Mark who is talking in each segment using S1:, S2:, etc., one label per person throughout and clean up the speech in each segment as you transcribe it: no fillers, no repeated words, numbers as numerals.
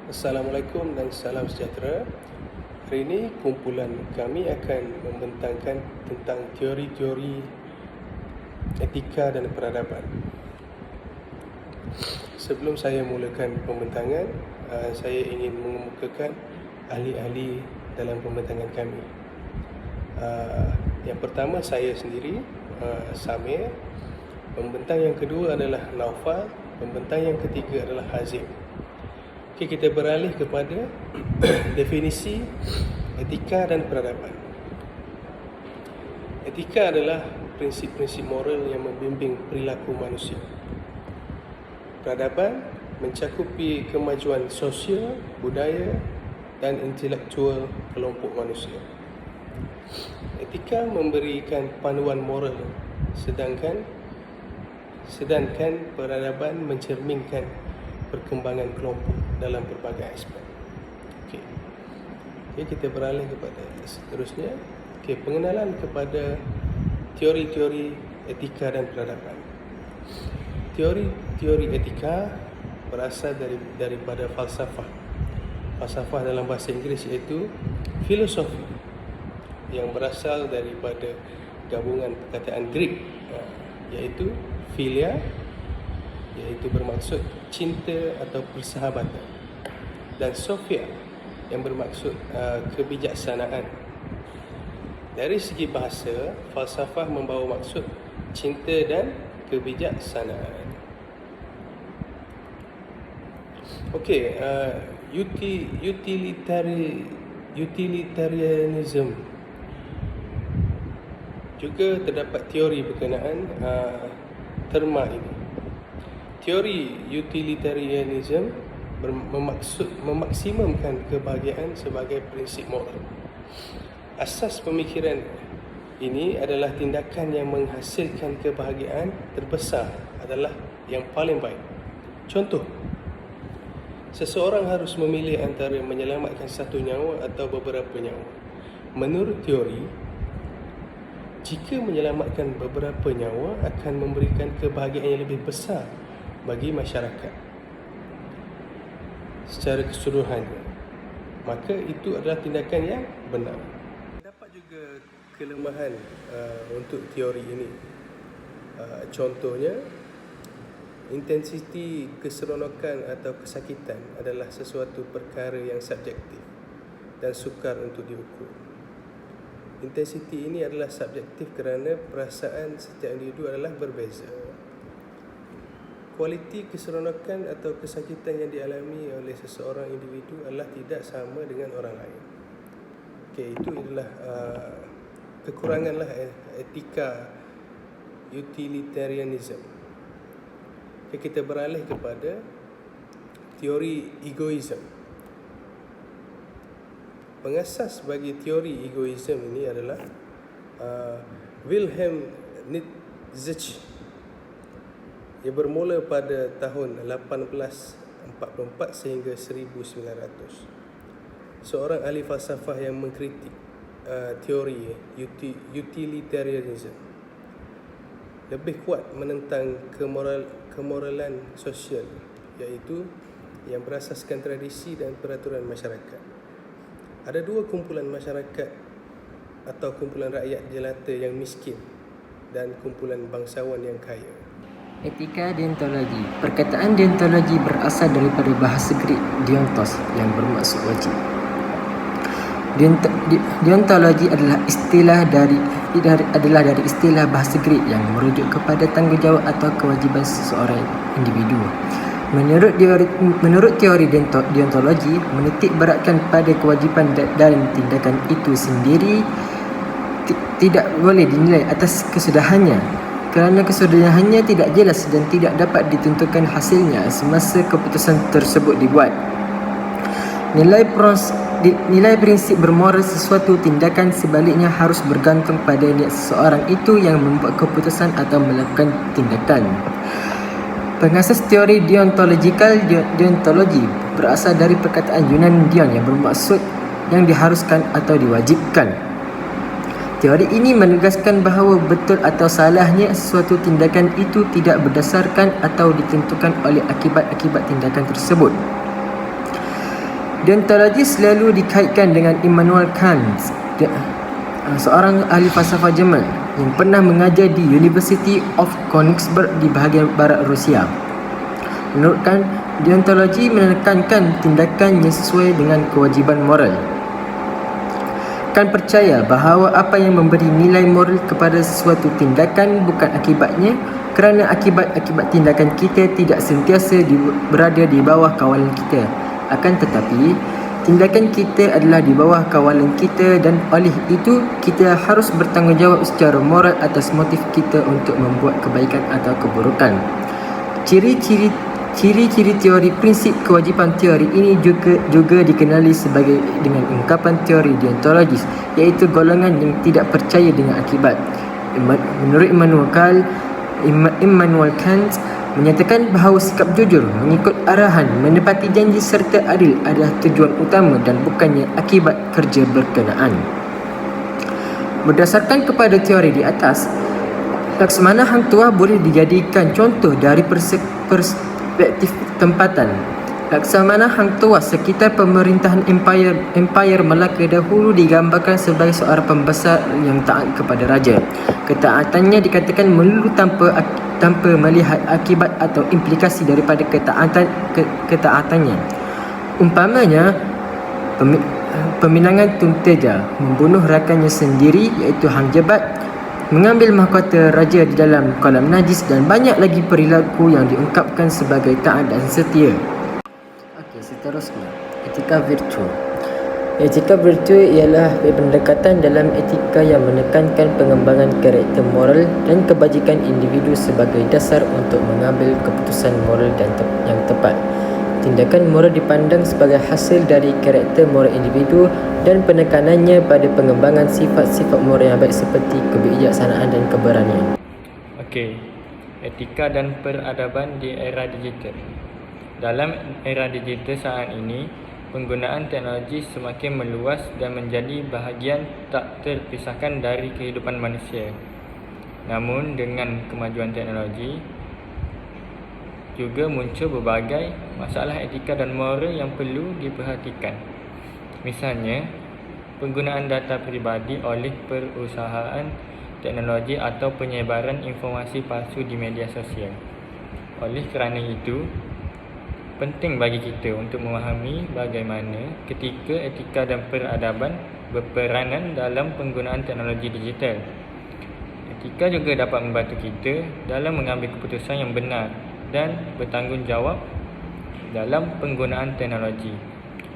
S1: Assalamualaikum dan salam sejahtera. Hari ini kumpulan kami akan membentangkan tentang teori-teori etika dan peradaban. Sebelum saya mulakan pembentangan, saya ingin mengemukakan ahli-ahli dalam pembentangan kami. Yang pertama saya sendiri, Samir. Pembentang yang kedua adalah Naufal. Pembentang yang ketiga adalah Hazim. Okey, kita beralih kepada definisi etika dan peradaban. Etika adalah prinsip-prinsip moral yang membimbing perilaku manusia. Peradaban mencakupi kemajuan sosial, budaya dan intelektual kelompok manusia. Etika memberikan panduan moral, sedangkan peradaban mencerminkan perkembangan kelompok dalam pelbagai aspek. Okey, kita beralih kepada seterusnya. Okey, pengenalan kepada teori-teori etika dan peradaban. Teori etika berasal daripada falsafah. Falsafah dalam bahasa Inggeris iaitu filosofi, yang berasal daripada gabungan perkataan Greek, iaitu philia, iaitu bermaksud cinta atau persahabatan, dan sophia yang bermaksud kebijaksanaan. Dari segi bahasa, falsafah membawa maksud cinta dan kebijaksanaan. Okey, utilitarianism. Juga terdapat teori berkenaan terma ini. Teori utilitarianism bermaksud memaksimumkan kebahagiaan sebagai prinsip moral. Asas pemikiran ini adalah tindakan yang menghasilkan kebahagiaan terbesar adalah yang paling baik. Contoh, seseorang harus memilih antara menyelamatkan satu nyawa atau beberapa nyawa. Menurut teori, jika menyelamatkan beberapa nyawa akan memberikan kebahagiaan yang lebih besar bagi masyarakat secara keseluruhannya, maka itu adalah tindakan yang benar. Dapat juga kelemahan untuk teori ini. Contohnya, intensiti keseronokan atau kesakitan adalah sesuatu perkara yang subjektif dan sukar untuk diukur. Intensiti ini adalah subjektif kerana perasaan setiap individu adalah berbeza. Kualiti keseronokan atau kesakitan yang dialami oleh seseorang individu adalah tidak sama dengan orang lain. Okey, itu adalah kekuranganlah etika utilitarianism. Okay, kita beralih kepada teori egoism. Pengasas bagi teori egoism ini adalah Wilhelm Nietzsche. Ia bermula pada tahun 1844 sehingga 1900. Seorang ahli falsafah yang mengkritik teori utilitarianism, lebih kuat menentang kemoralan sosial, iaitu yang berasaskan tradisi dan peraturan masyarakat. Ada dua kumpulan masyarakat atau kumpulan rakyat jelata yang miskin dan kumpulan bangsawan yang kaya.
S2: Etika deontologi. Perkataan deontologi berasal daripada bahasa Greek deontos yang bermaksud wajib. Deontologi adalah dari istilah bahasa Greek yang merujuk kepada tanggungjawab atau kewajiban seseorang individu. Menurut teori deontologi, menitik beratkan pada kewajipan dan tindakan itu sendiri tidak boleh dinilai atas kesudahannya, kerana kesudahannya tidak jelas dan tidak dapat ditentukan hasilnya semasa keputusan tersebut dibuat. Nilai prinsip bermoral sesuatu tindakan sebaliknya harus bergantung pada niat seseorang itu yang membuat keputusan atau melakukan tindakan. Pengasas teori deontologi berasal dari perkataan Yunani deon yang bermaksud yang diharuskan atau diwajibkan. Teori ini menegaskan bahawa betul atau salahnya sesuatu tindakan itu tidak berdasarkan atau ditentukan oleh akibat-akibat tindakan tersebut. Deontologi selalu dikaitkan dengan Immanuel Kant, seorang ahli falsafah Jerman yang pernah mengajar di University of Königsberg di bahagian barat Rusia. Menurut Kant, deontologi menekankan tindakan yang sesuai dengan kewajiban moral. Kant percaya bahawa apa yang memberi nilai moral kepada sesuatu tindakan bukan akibatnya, kerana akibat-akibat tindakan kita tidak sentiasa berada di bawah kawalan kita. Akan tetapi, tindakan kita adalah di bawah kawalan kita dan oleh itu kita harus bertanggungjawab secara moral atas motif kita untuk membuat kebaikan atau keburukan. Ciri-ciri teori prinsip kewajipan teori ini juga dikenali sebagai dengan ungkapan teori deontologis, iaitu golongan yang tidak percaya dengan akibat. Menurut Immanuel Kant menyatakan bahawa sikap jujur, mengikut arahan, menepati janji serta adil adalah tujuan utama dan bukannya akibat kerja berkenaan. Berdasarkan kepada teori di atas, Laksamana Hang Tuah boleh dijadikan contoh dari perspektif tempatan. Laksamana Hang Tuah sekitar pemerintahan Empire Melaka dahulu digambarkan sebagai seorang pembesar yang taat kepada raja. Ketaatannya dikatakan melulu tanpa melihat akibat atau implikasi daripada ketaatannya. Umpamanya, peminangan Tun Teja, membunuh rakannya sendiri iaitu Hang Jebat, mengambil mahkota raja di dalam kolam najis dan banyak lagi perilaku yang diungkapkan sebagai taat dan setia. Okey, seterusnya, etika virtu. Etika virtu ialah pendekatan dalam etika yang menekankan pengembangan karakter moral dan kebajikan individu sebagai dasar untuk mengambil keputusan moral yang tepat. Tindakan moral dipandang sebagai hasil dari karakter moral individu dan penekanannya pada pengembangan sifat-sifat moral yang baik seperti kebijaksanaan dan keberanian.
S3: Okey, etika dan peradaban di era digital. Dalam era digital saat ini, penggunaan teknologi semakin meluas dan menjadi bahagian tak terpisahkan dari kehidupan manusia. Namun, dengan kemajuan teknologi, juga muncul berbagai masalah etika dan moral yang perlu diperhatikan. Misalnya, penggunaan data peribadi oleh perusahaan teknologi atau penyebaran informasi palsu di media sosial. Oleh kerana itu, penting bagi kita untuk memahami bagaimana ketika etika dan peradaban berperanan dalam penggunaan teknologi digital. Etika juga dapat membantu kita dalam mengambil keputusan yang benar dan bertanggungjawab dalam penggunaan teknologi.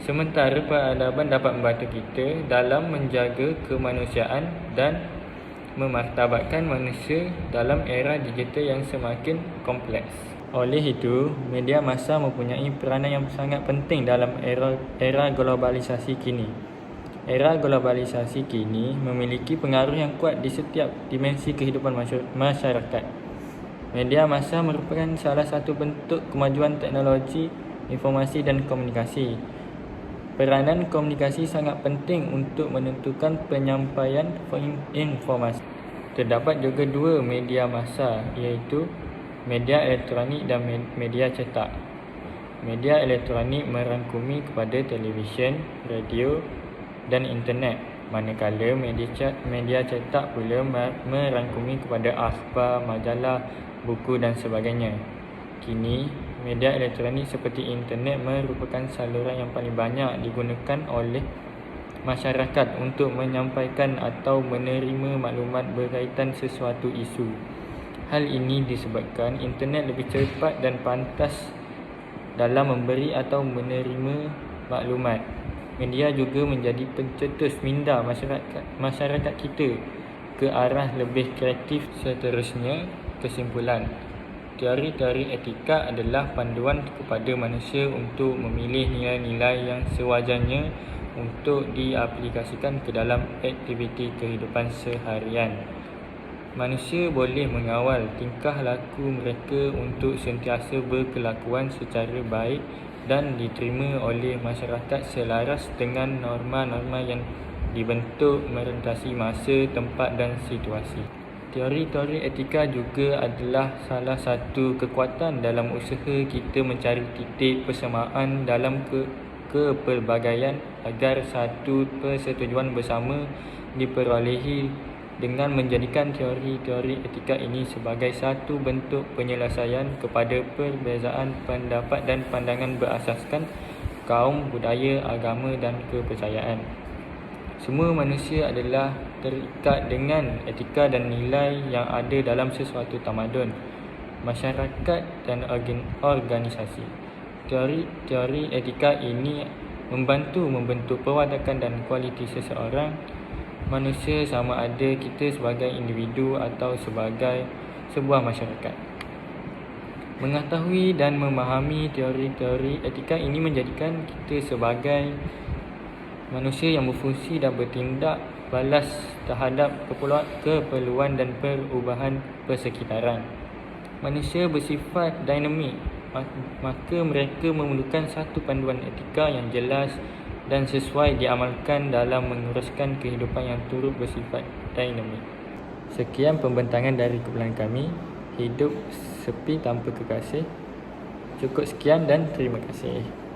S3: Sementara peradaban dapat membantu kita dalam menjaga kemanusiaan dan memartabatkan manusia dalam era digital yang semakin kompleks. Oleh itu, media massa mempunyai peranan yang sangat penting dalam era globalisasi kini. Era globalisasi kini memiliki pengaruh yang kuat di setiap dimensi kehidupan masyarakat. Media massa merupakan salah satu bentuk kemajuan teknologi informasi dan komunikasi. Peranan komunikasi sangat penting untuk menentukan penyampaian informasi. Terdapat juga dua media massa, iaitu media elektronik dan media cetak. Media elektronik merangkumi kepada televisyen, radio dan internet, manakala media cetak pula merangkumi kepada akhbar, majalah, buku dan sebagainya. Kini, media elektronik seperti internet merupakan saluran yang paling banyak digunakan oleh masyarakat untuk menyampaikan atau menerima maklumat berkaitan sesuatu isu. Hal ini disebabkan internet lebih cepat dan pantas dalam memberi atau menerima maklumat. Media juga menjadi pencetus minda masyarakat kita ke arah lebih kreatif. Seterusnya, kesimpulan. Teori-teori etika adalah panduan kepada manusia untuk memilih nilai-nilai yang sewajarnya untuk diaplikasikan ke dalam aktiviti kehidupan seharian. Manusia boleh mengawal tingkah laku mereka untuk sentiasa berkelakuan secara baik dan diterima oleh masyarakat selaras dengan norma-norma yang dibentuk merentasi masa, tempat dan situasi. Teori-teori etika juga adalah salah satu kekuatan dalam usaha kita mencari titik persamaan dalam kepelbagaian agar satu persetujuan bersama diperolehi dengan menjadikan teori-teori etika ini sebagai satu bentuk penyelesaian kepada perbezaan pendapat dan pandangan berasaskan kaum, budaya, agama dan kepercayaan. Semua manusia adalah terikat dengan etika dan nilai yang ada dalam sesuatu tamadun, masyarakat dan organisasi. Teori etika ini membantu membentuk perwatakan dan kualiti seseorang manusia, sama ada kita sebagai individu atau sebagai sebuah masyarakat. Mengetahui dan memahami teori-teori etika ini menjadikan kita sebagai manusia yang berfungsi dan bertindak balas terhadap keperluan dan perubahan persekitaran. Manusia bersifat dinamik, maka mereka memerlukan satu panduan etika yang jelas dan sesuai diamalkan dalam menguruskan kehidupan yang turut bersifat dinamik. Sekian pembentangan dari kumpulan kami, Hidup Sepi Tanpa Kekasih. Cukup sekian dan terima kasih.